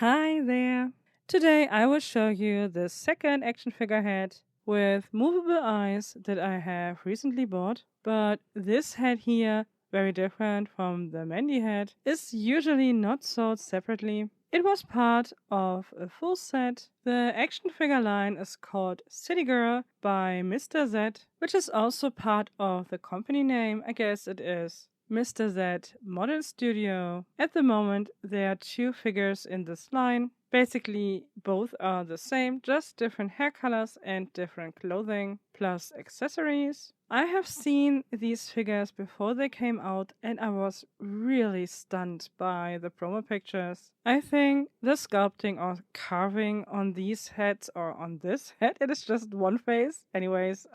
Hi there! Today I will show you the second action figure head with movable eyes that I have recently bought. But this head here, very different from the Mandy head, is usually not sold separately. It was part of a full set. The action figure line is called City Girl by Mr. Z, which is also part of the company name. I guess it is Mr. Z Model Studio. At the moment, there are two figures in this line. Basically, both are the same, just different hair colors and different clothing, plus accessories. I have seen these figures before they came out and I was really stunned by the promo pictures. I think the sculpting or carving on these heads or on this head, it is just one face. Anyways,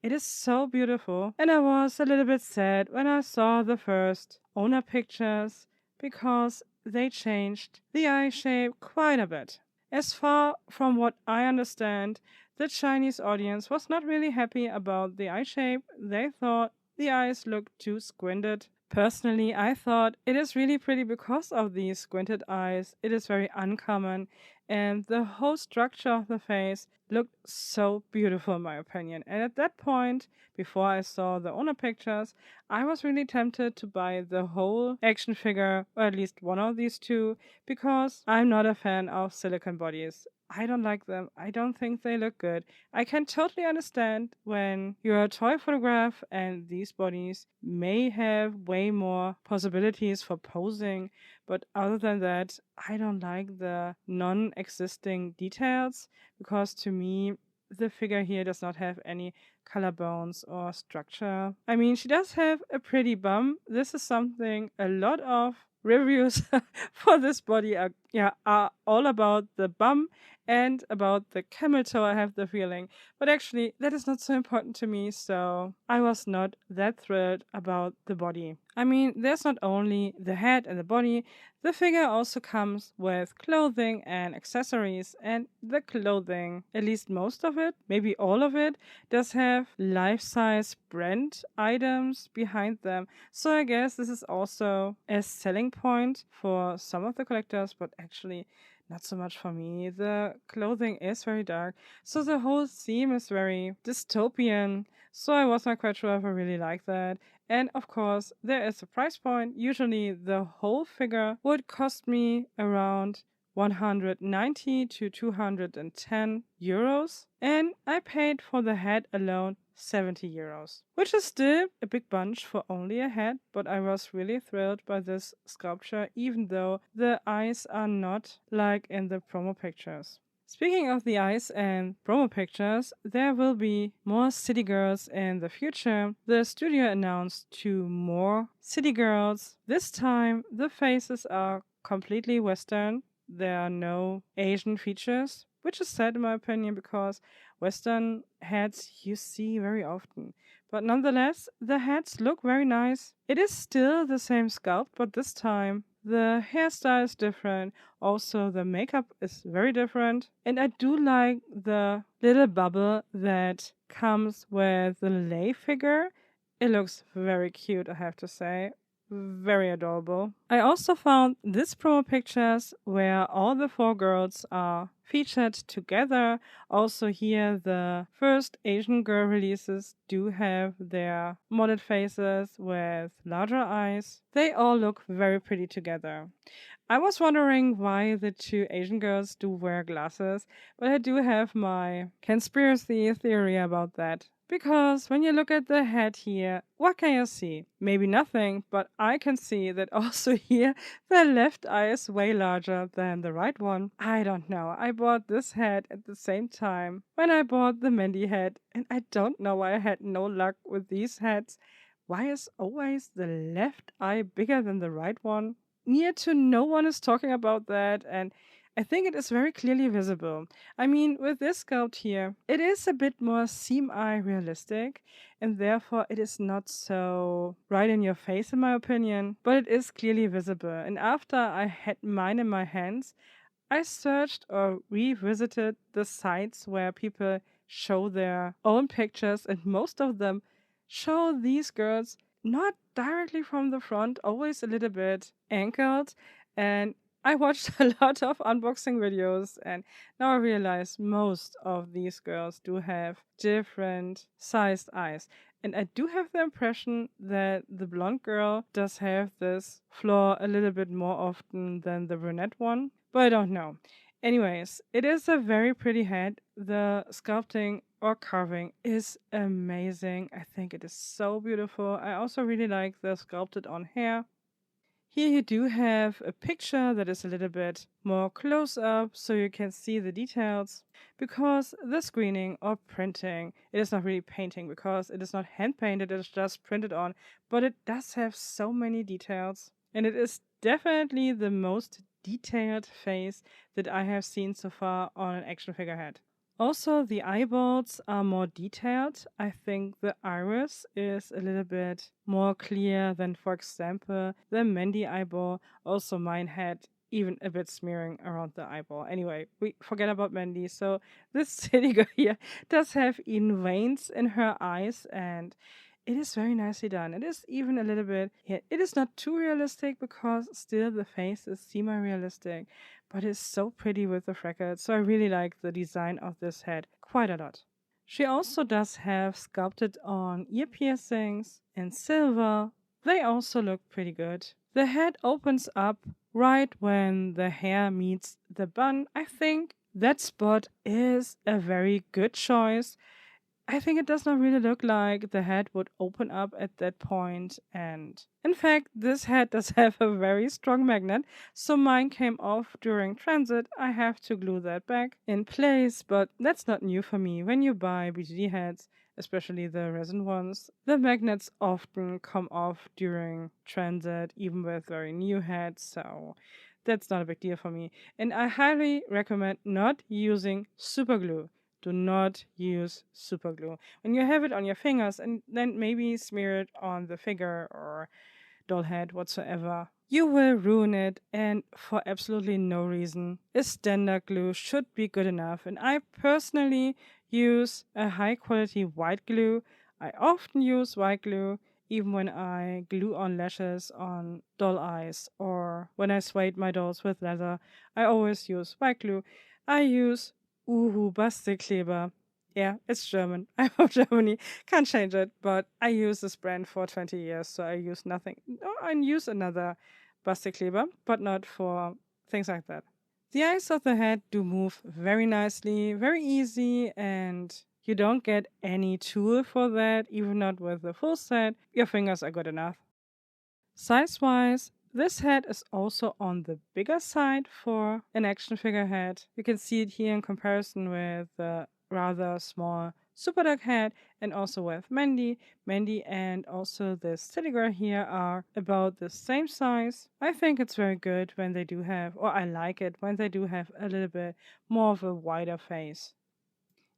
it is so beautiful. And I was a little bit sad when I saw the first owner pictures because they changed the eye shape quite a bit. As far from what I understand, the Chinese audience was not really happy about the eye shape. They thought the eyes looked too squinted. Personally, I thought it is really pretty because of these squinted eyes. It is very uncommon, and the whole structure of the face looked so beautiful in my opinion. And at that point, before I saw the owner pictures, I was really tempted to buy the whole action figure, or at least one of these two, because I'm not a fan of silicone bodies. I don't like them. I don't think they look good. I can totally understand when you're a toy photograph and these bodies may have way more possibilities for posing, but other than that, I don't like the non existing details because to me, the figure here does not have any collarbones or structure. I mean, she does have a pretty bum. This is something a lot of reviews for this body are all about the bum and about the camel toe, I have the feeling. But actually, that is not so important to me, so I was not that thrilled about the body. I mean, there's not only the head and the body, the figure also comes with clothing and accessories, and the clothing, at least most of it, maybe all of it, does have life-size brand items behind them. So I guess this is also a selling point for some of the collectors, but actually not so much for me. The clothing is very dark, so the whole theme is very dystopian. So I was not quite sure if I really like that. And of course, there is a price point. Usually, the whole figure would cost me around 190 to 210 euros, and I paid for the head alone 70 euros, which is still a big bunch for only a head, but I was really thrilled by this sculpture, even though the eyes are not like in the promo pictures. Speaking of the eyes and promo pictures, there will be more City Girls in the future. The studio announced 2 more City Girls. This time, the faces are completely Western. There are no Asian features, which is sad in my opinion because Western heads you see very often. But nonetheless, the heads look very nice. It is still the same sculpt, but this time the hairstyle is different. Also, the makeup is very different. And I do like the little bubble that comes with the lay figure. It looks very cute, I have to say. Very adorable. I also found this promo pictures where all the 4 girls are featured together. Also here the first Asian girl releases do have their modeled faces with larger eyes. They all look very pretty together. I was wondering why the 2 Asian girls do wear glasses, but I do have my conspiracy theory about that. Because when you look at the head here, what can you see? Maybe nothing, but I can see that also here the left eye is way larger than the right one. I don't know. I bought this head at the same time when I bought the Mandy head, and I don't know why I had no luck with these heads. Why is always the left eye bigger than the right one? Near to no one is talking about that, and I think it is very clearly visible. I mean, with this sculpt here, it is a bit more seam-eye realistic, and therefore it is not so right in your face in my opinion, but it is clearly visible. And after I had mine in my hands, I searched or revisited the sites where people show their own pictures, and most of them show these girls not directly from the front, always a little bit angled, and I watched a lot of unboxing videos, and now I realize most of these girls do have different sized eyes. And I do have the impression that the blonde girl does have this flaw a little bit more often than the brunette one, but I don't know. Anyways, it is a very pretty head. The sculpting or carving is amazing. I think it is so beautiful. I also really like the sculpted on hair. Here you do have a picture that is a little bit more close up so you can see the details, because the screening or printing, it is not really painting because it is not hand painted, it is just printed on, but it does have so many details, and it is definitely the most detailed face that I have seen so far on an action figure head. Also, the eyeballs are more detailed. I think the iris is a little bit more clear than, for example, the Mandy eyeball. Also, mine had even a bit smearing around the eyeball. Anyway, we forget about Mandy. So, this city girl here does have even veins in her eyes, and it is very nicely done. It is even a little bit, yeah, it is not too realistic because still the face is semi-realistic, but it's so pretty with the freckles. So I really like the design of this head quite a lot. She also does have sculpted on ear piercings in silver. They also look pretty good. The head opens up right when the hair meets the bun. I think that spot is a very good choice. I think it does not really look like the head would open up at that point, and in fact, this head does have a very strong magnet, so mine came off during transit. I have to glue that back in place, but that's not new for me. When you buy BGD heads, especially the resin ones, the magnets often come off during transit, even with very new heads, so that's not a big deal for me. And I highly recommend not using super glue. Do not use super glue. When you have it on your fingers and then maybe smear it on the figure or doll head whatsoever, you will ruin it, and for absolutely no reason. A standard glue should be good enough, and I personally use a high quality white glue. I often use white glue even when I glue on lashes on doll eyes or when I suede my dolls with leather. I always use white glue. I use Bastelkleber. Yeah, it's German. I'm from Germany. Can't change it, but I use this brand for 20 years, so I use nothing. No, I use another Bastelkleber, but not for things like that. The eyes of the head do move very nicely, very easy, and you don't get any tool for that, even not with the full set. Your fingers are good enough. Size-wise, this head is also on the bigger side for an action figure head. You can see it here in comparison with the rather small Super Duck head, and also with Mandy. Mandy and also this Teddy Girl here are about the same size. I think it's very good when they do have, or I like it when they do have a little bit more of a wider face.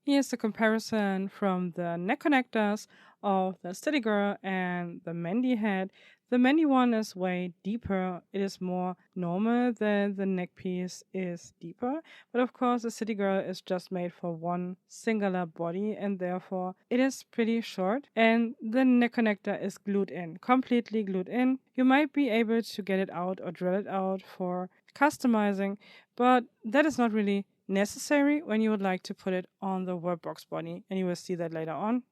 Here's the comparison from the neck connectors of the Steady Girl and the Mandy head. The Mandy one is way deeper. It is more normal that the neck piece is deeper. But of course, the City Girl is just made for one singular body, and therefore it is pretty short. And the neck connector is glued in, completely glued in. You might be able to get it out or drill it out for customizing, but that is not really necessary when you would like to put it on the Worldbox body, and you will see that later on.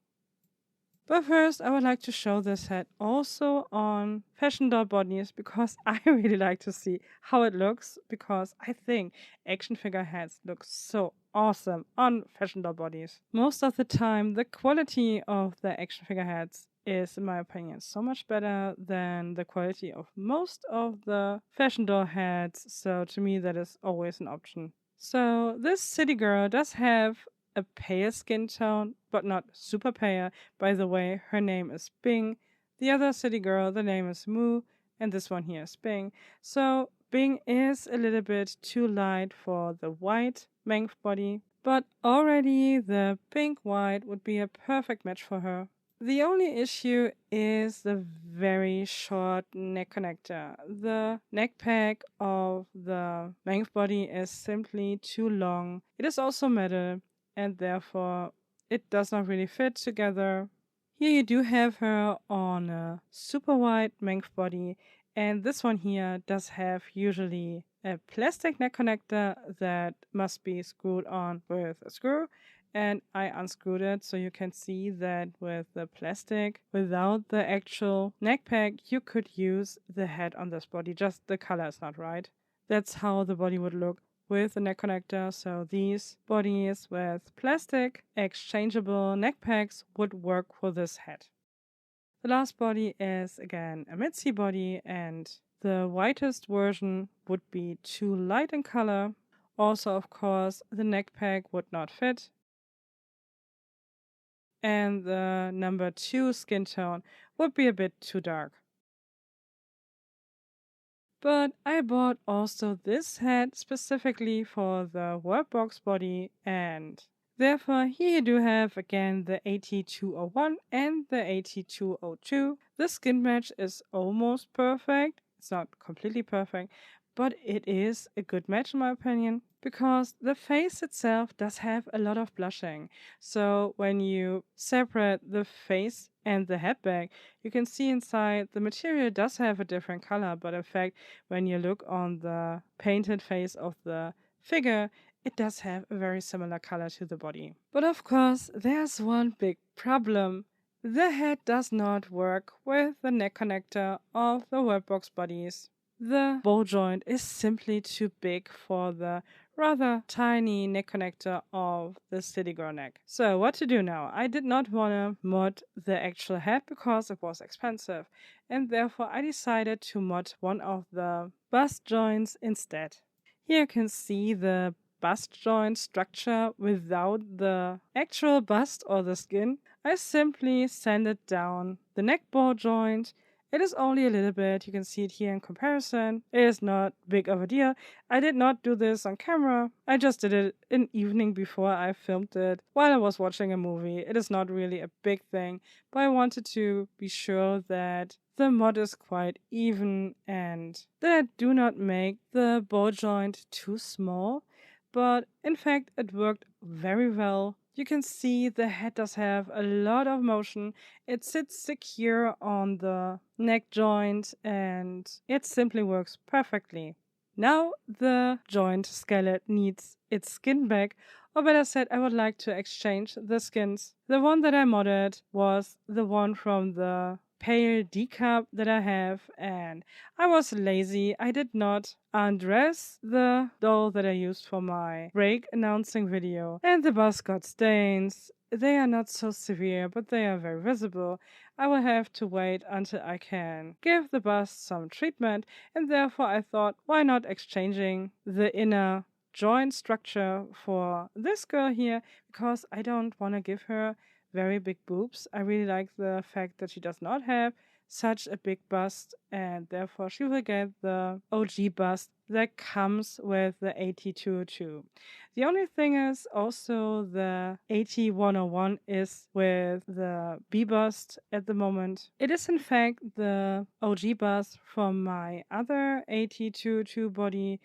But first, I would like to show this head also on fashion doll bodies, because I really like to see how it looks, because I think action figure heads look so awesome on fashion doll bodies. Most of the time, the quality of the action figure heads is, in my opinion, so much better than the quality of most of the fashion doll heads, so to me that is always an option. So this city girl does have a pale skin tone, but not super pale. By the way, her name is Bing. The other city girl, the name is Moo, and this one here is Bing. So Bing is a little bit too light for the white Mength body, but already the pink white would be a perfect match for her. The only issue is the very short neck connector. The neck pack of the Mength body is simply too long. It is also metal, and therefore it does not really fit together. Here you do have her on a super wide Mength body, And this one here does have usually a plastic neck connector that must be screwed on with a screw. And I unscrewed it so you can see that with the plastic, without the actual neck pack, you could use the head on this body, just the color is not right. That's how the body would look with the neck connector. So these bodies with plastic exchangeable neck packs would work for this head. The last body is again a Mitzi body, and the whitest version would be too light in color. Also, of course, the neck pack would not fit. And the number 2 skin tone would be a bit too dark. But I bought also this head specifically for the Worldbox body, and therefore here you do have again the AT201 and the AT202. The skin match is almost perfect. It's not completely perfect, but it is a good match in my opinion, because the face itself does have a lot of blushing. So when you separate the face and the head bag, you can see inside the material does have a different color, but in fact, when you look on the painted face of the figure, it does have a very similar color to the body. But of course, there's one big problem. The head does not work with the neck connector of the Worldbox bodies. The ball joint is simply too big for the rather tiny neck connector of the City Girl neck. So what to do now? I did not want to mod the actual head because it was expensive, and therefore I decided to mod one of the bust joints instead. Here you can see the bust joint structure without the actual bust or the skin. I simply sanded down the neck ball joint. It is only a little bit, you can see it here in comparison. It is not big of a deal. I did not do this on camera. I just did it an evening before I filmed it while I was watching a movie. It is not really a big thing, but I wanted to be sure that the mod is quite even and that I do not make the ball joint too small. But in fact, it worked very well. You can see the head does have a lot of motion. It sits secure on the neck joint and it simply works perfectly. Now the joint skeleton needs its skin back, or better said, I would like to exchange the skins. The one that I modded was the one from the pale decap that I have, and I was lazy. I did not undress the doll that I used for my break announcing video, and the bus got stains. They are not so severe, but they are very visible. I will have to wait until I can give the bust some treatment, and therefore I thought, why not exchanging the inner joint structure for this girl here, because I don't want to give her very big boobs. I really like the fact that she does not have such a big bust, and therefore she will get the OG bust that comes with the AT202. The only thing is also the AT101 is with the B bust at the moment. It is in fact the OG bust from my other AT202 body,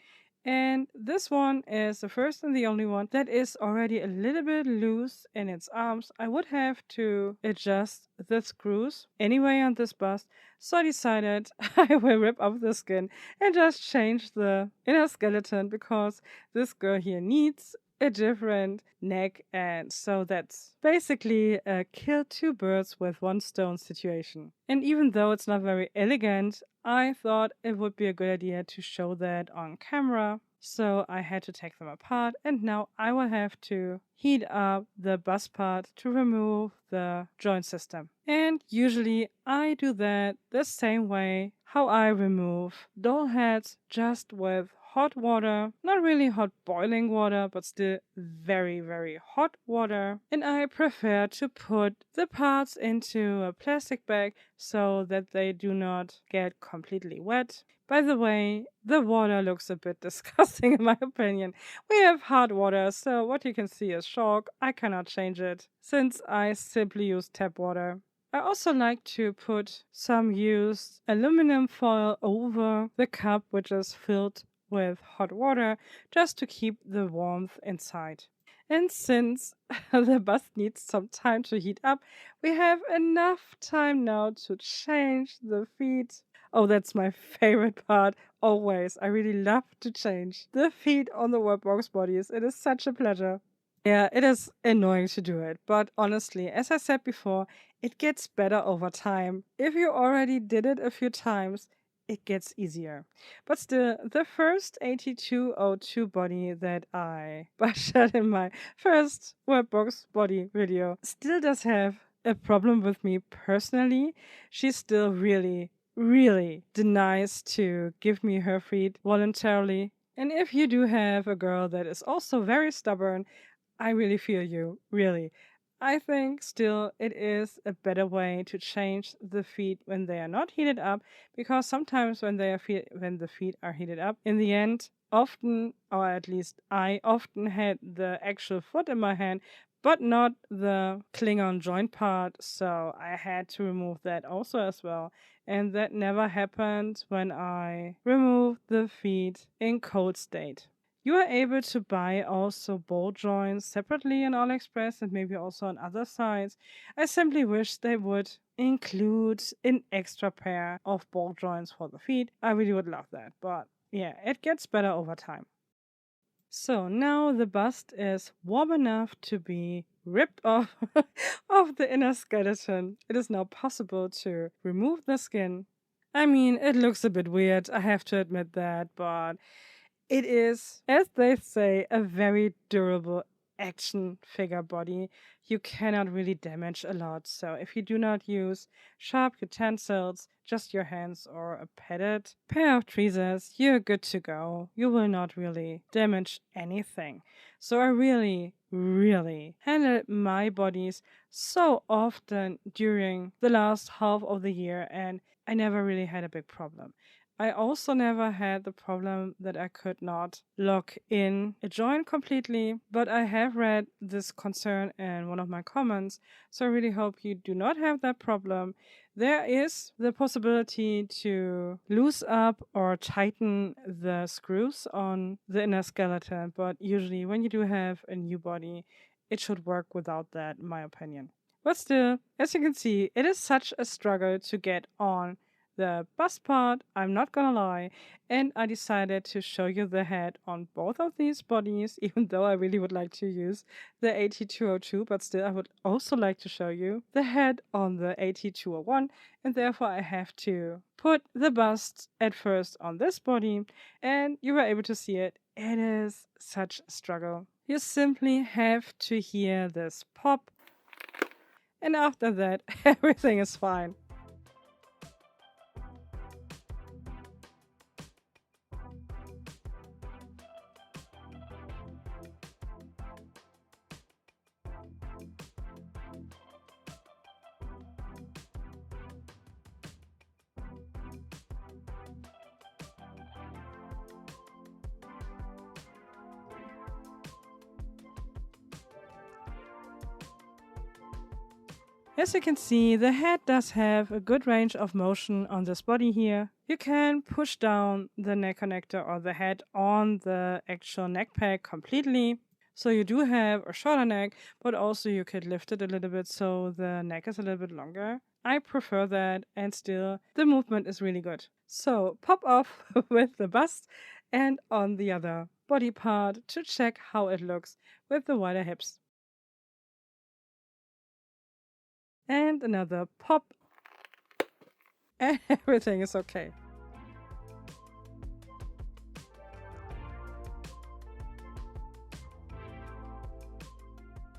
and this one is the first and the only one that is already a little bit loose in its arms. I would have to adjust the screws anyway on this bust, so I decided I will rip off the skin and just change the inner skeleton, because this girl here needs a different neck, and so that's basically a kill two birds with one stone situation. And even though it's not very elegant, I thought it would be a good idea to show that on camera. So I had to take them apart, and now I will have to heat up the bus part to remove the joint system. And usually I do that the same way how I remove doll heads, just with hot water, not really hot boiling water, but still very, very hot water. And I prefer to put the parts into a plastic bag so that they do not get completely wet. By the way, the water looks a bit disgusting in my opinion. We have hot water, so what you can see is chalk. I cannot change it since I simply use tap water. I also like to put some used aluminum foil over the cup, which is filled with hot water, just to keep the warmth inside. And since the bus needs some time to heat up, we have enough time now to change the feet Oh, that's my favorite part. Always. I really love to change the feet on the Worldbox bodies. It is such a pleasure. Yeah, it is annoying to do it, but honestly, as I said before, it gets better over time. If you already did it a few times, it gets easier. But still, the first AT202 body that I bashed in my first Worldbox body video still does have a problem with me personally. She still really denies to give me her feet voluntarily. And if you do have a girl that is also very stubborn, I really feel you, really. I think still it is a better way to change the feet when they are not heated up, because sometimes when the feet are heated up, in the end, often, or at least I often had the actual foot in my hand, but not the cling-on joint part, so I had to remove that also as well. And that never happened when I removed the feet in cold state. You are able to buy also ball joints separately on AliExpress and maybe also on other sites. I simply wish they would include an extra pair of ball joints for the feet. I really would love that, but yeah, it gets better over time. So now the bust is warm enough to be ripped off of the inner skeleton. It is now possible to remove the skin. I mean, it looks a bit weird, I have to admit that, but it is, as they say, a very durable action figure body. You cannot really damage a lot. So if you do not use sharp utensils, just your hands or a padded pair of tweezers, you're good to go. You will not really damage anything. So I really handled my bodies so often during the last half of the year, and I never really had a big problem. I also never had the problem that I could not lock in a joint completely, but I have read this concern in one of my comments, so I really hope you do not have that problem. There is the possibility to loose up or tighten the screws on the inner skeleton, but usually when you do have a new body, it should work without that, in my opinion. But still, as you can see, it is such a struggle to get on the bust part, I'm not gonna lie, and I decided to show you the head on both of these bodies, even though I really would like to use the AT202, but still I would also like to show you the head on the AT201, and therefore I have to put the bust at first on this body, and you were able to see it. It is such a struggle. You simply have to hear this pop, and after that, everything is fine. As you can see, the head does have a good range of motion on this body here. You can push down the neck connector or the head on the actual neck peg completely. So you do have a shorter neck, but also you could lift it a little bit so the neck is a little bit longer. I prefer that, and still the movement is really good. So pop off with the bust and on the other body part to check how it looks with the wider hips. And another pop, and everything is okay.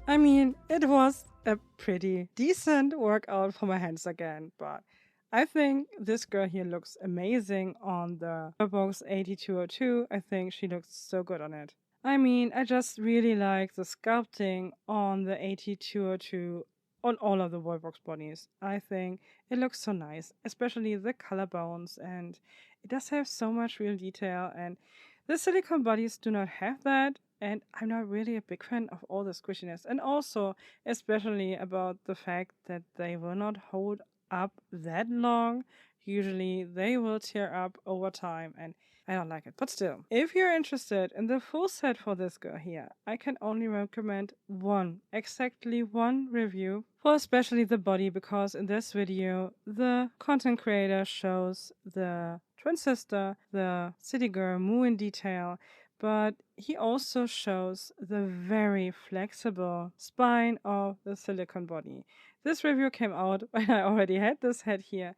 I mean, it was a pretty decent workout for my hands again, but I think this girl here looks amazing on the Worldbox AT202. I think she looks so good on it. I mean, I just really like the sculpting on the AT202 on all of the Worldbox bodies. I think it looks so nice, especially the collarbones, and it does have so much real detail, and the silicone bodies do not have that, and I'm not really a big fan of all the squishiness, and also especially about the fact that they will not hold up that long. Usually they will tear up over time, and I don't like it, but still. If you're interested in the full set for this girl here, I can only recommend exactly one review for especially the body, because in this video, the content creator shows the twin sister, the city girl, Moo in detail, but he also shows the very flexible spine of the silicone body. This review came out when I already had this head here,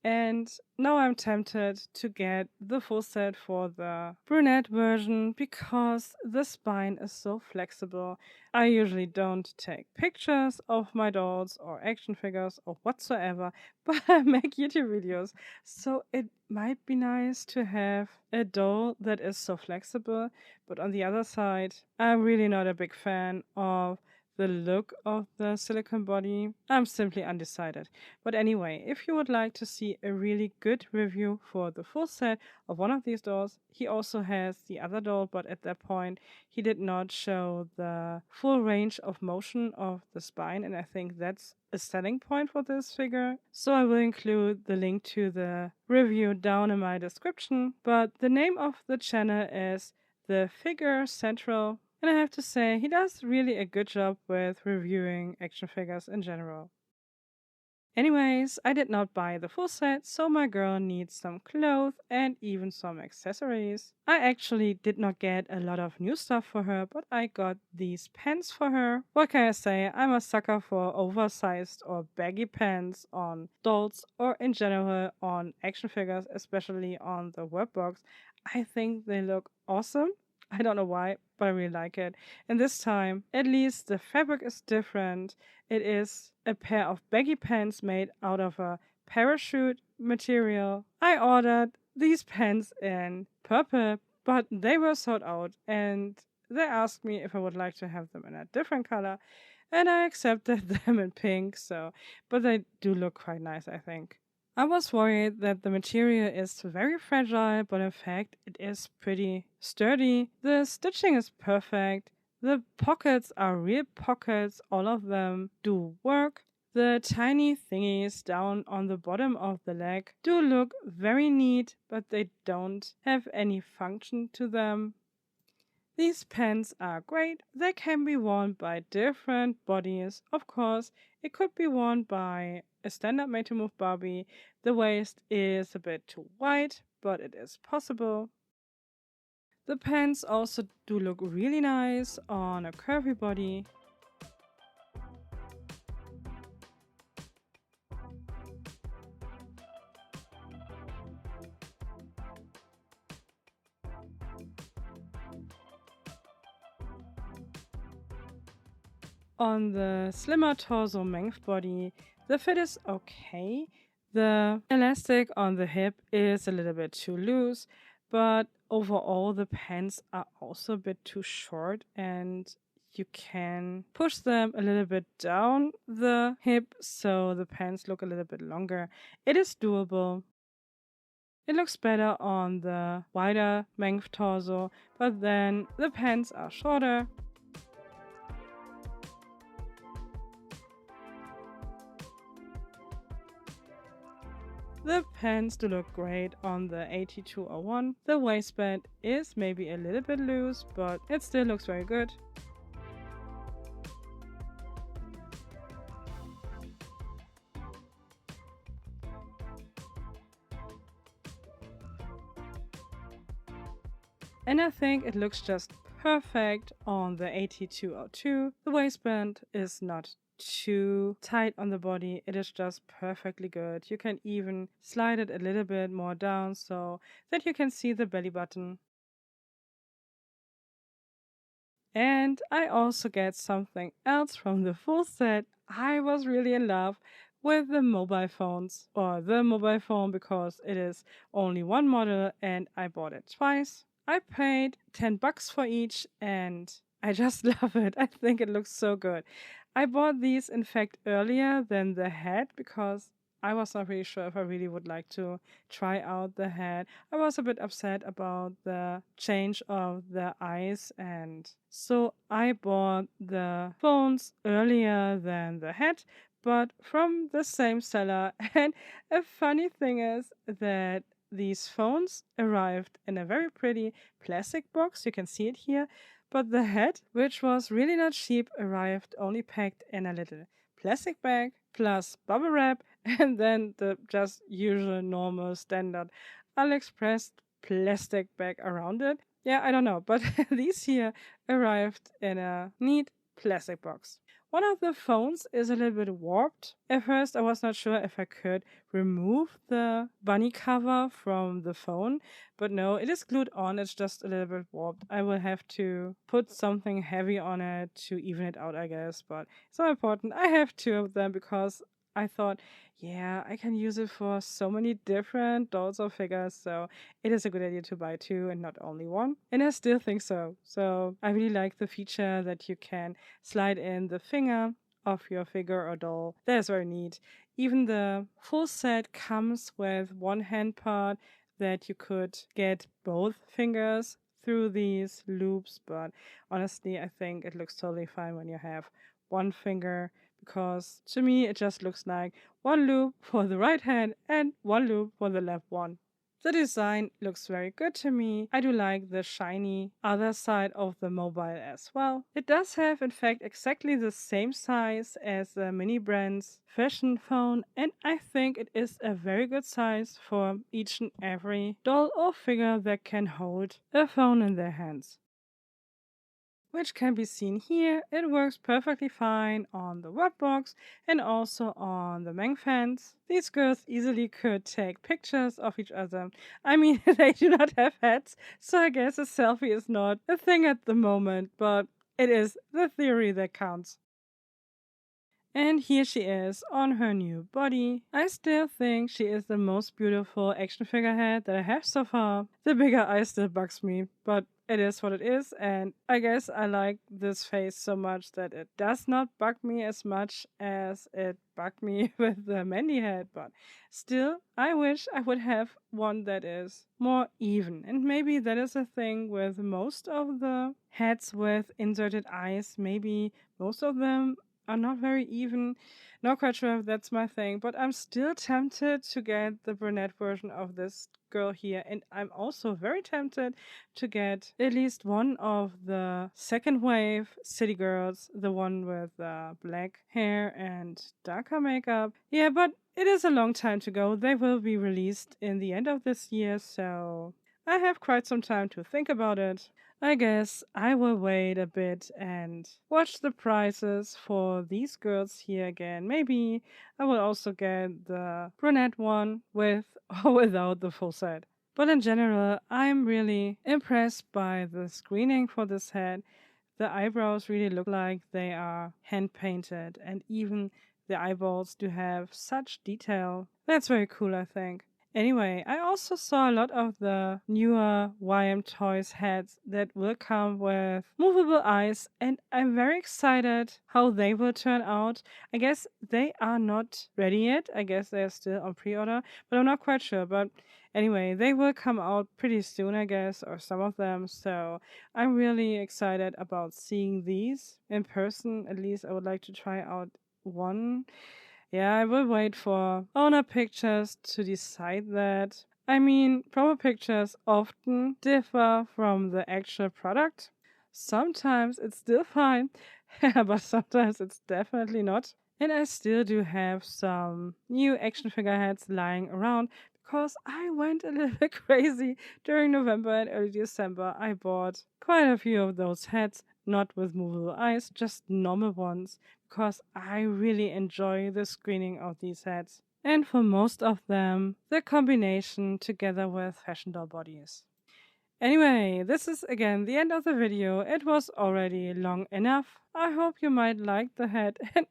and now I'm tempted to get the full set for the brunette version because the spine is so flexible. I usually don't take pictures of my dolls or action figures or whatsoever, but I make YouTube videos, so it might be nice to have a doll that is so flexible. But on the other side, I'm really not a big fan of the look of the silicone body. I'm simply undecided. But anyway, if you would like to see a really good review for the full set of one of these dolls, he also has the other doll, but at that point he did not show the full range of motion of the spine, and I think that's a selling point for this figure. So I will include the link to the review down in my description, but the name of the channel is The Figure Central. And I have to say, he does really a good job with reviewing action figures in general. Anyways, I did not buy the full set, so my girl needs some clothes and even some accessories. I actually did not get a lot of new stuff for her, but I got these pants for her. What can I say? I'm a sucker for oversized or baggy pants on dolls or in general on action figures, especially on the Worldbox. I think they look awesome. I don't know why, but I really like it. And this time, at least the fabric is different. It is a pair of baggy pants made out of a parachute material. I ordered these pants in purple, but they were sold out, and they asked me if I would like to have them in a different color, and I accepted them in pink, but they do look quite nice, I think. I was worried that the material is very fragile, but in fact it is pretty sturdy. The stitching is perfect. The pockets are real pockets, all of them do work. The tiny thingies down on the bottom of the leg do look very neat, but they don't have any function to them. These pants are great. They can be worn by different bodies. Of course, it could be worn by a standard made to move Barbie. The waist is a bit too wide, but it is possible. The pants also do look really nice on a curvy body. On the slimmer torso length body, the fit is okay. The elastic on the hip is a little bit too loose, but overall the pants are also a bit too short, and you can push them a little bit down the hip so the pants look a little bit longer. It is doable. It looks better on the wider length torso, but then the pants are shorter. The pants do look great on the AT201. The waistband is maybe a little bit loose, but it still looks very good. And I think it looks just perfect on the AT202. The waistband is not too tight on the body. It is just perfectly good. You can even slide it a little bit more down so that you can see the belly button. And I also get something else from the full set. I was really in love with the mobile phones, or the mobile phone, because it is only one model and I bought it twice. I paid $10 for each and I just love it. I think it looks so good. I bought these in fact earlier than the head because I was not really sure if I really would like to try out the head. I was a bit upset about the change of the eyes, and so I bought the phones earlier than the head, but from the same seller. And a funny thing is that these phones arrived in a very pretty plastic box. You can see it here. But the head, which was really not cheap, arrived only packed in a little plastic bag plus bubble wrap and then the just usual normal standard AliExpress plastic bag around it. Yeah, I don't know, but these here arrived in a neat plastic box. One of the phones is a little bit warped. At first, I was not sure if I could remove the bunny cover from the phone, but no, it is glued on. It's just a little bit warped. I will have to put something heavy on it to even it out, I guess, but it's not important. I have two of them because I thought, yeah, I can use it for so many different dolls or figures, so it is a good idea to buy two and not only one. And I still think so. So I really like the feature that you can slide in the finger of your figure or doll. That is very neat. Even the full set comes with one hand part that you could get both fingers through these loops, but honestly, I think it looks totally fine when you have one finger because to me it just looks like one loop for the right hand and one loop for the left one. The design looks very good to me. I do like the shiny other side of the mobile as well. It does have in fact exactly the same size as the mini brand's fashion phone, and I think it is a very good size for each and every doll or figure that can hold a phone in their hands, which can be seen here. It works perfectly fine on the Worldbox and also on the Meng fans. These girls easily could take pictures of each other. I mean, they do not have heads, so I guess a selfie is not a thing at the moment, but it is the theory that counts. And here she is on her new body. I still think she is the most beautiful action figure head that I have so far. The bigger eye still bugs me, but it is what it is, and I guess I like this face so much that it does not bug me as much as it bugged me with the Mandy head, but still, I wish I would have one that is more even. And maybe that is a thing with most of the heads with inserted eyes. Maybe most of them are not very even. Not quite sure if that's my thing, but I'm still tempted to get the brunette version of this girl here, and I'm also very tempted to get at least one of the second wave city girls, the one with black hair and darker makeup. Yeah, but it is a long time to go. They will be released in the end of this year, so I have quite some time to think about it. I guess I will wait a bit and watch the prices for these girls here again. Maybe I will also get the brunette one with or without the full set. But in general, I'm really impressed by the screening for this head. The eyebrows really look like they are hand painted, and even the eyeballs do have such detail. That's very cool, I think. Anyway, I also saw a lot of the newer YM Toys heads that will come with movable eyes, and I'm very excited how they will turn out. I guess they are not ready yet. I guess they're still on pre-order, but I'm not quite sure. But anyway, they will come out pretty soon, I guess, or some of them. So I'm really excited about seeing these in person. At least I would like to try out one. Yeah, I will wait for owner pictures to decide that. I mean, promo pictures often differ from the actual product. Sometimes it's still fine, but sometimes it's definitely not. And I still do have some new action figure heads lying around because I went a little bit crazy during November and early December. I bought quite a few of those heads, not with movable eyes, just normal ones, because I really enjoy the screening of these heads. And for most of them, the combination together with fashion doll bodies. Anyway, this is again the end of the video. It was already long enough. I hope you might like the head and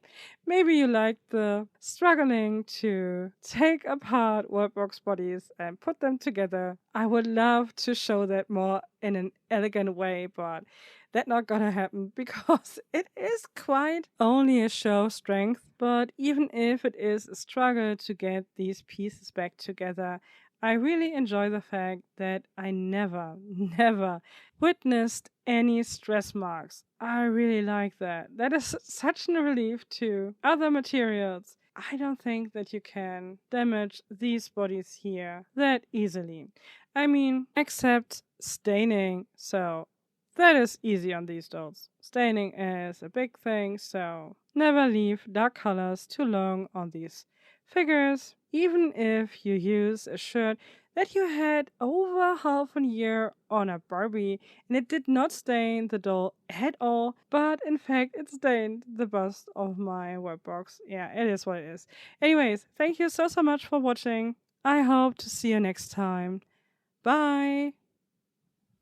maybe you like the struggling to take apart Worldbox bodies and put them together. I would love to show that more in an elegant way, but that's not gonna happen because it is quite only a show of strength. But even if it is a struggle to get these pieces back together, I really enjoy the fact that I never, never witnessed any stress marks. I really like that. That is such a relief to other materials I don't think that you can damage these bodies here that easily. I mean, except staining, so that is easy on these dolls. Staining is a big thing, so never leave dark colors too long on these figures, even if you use a shirt that you had over half a year on a Barbie and it did not stain the doll at all, but in fact it stained the bust of my Worldbox. Yeah, it is what it is. Anyways, thank you so much for watching. I hope to see you next time. Bye!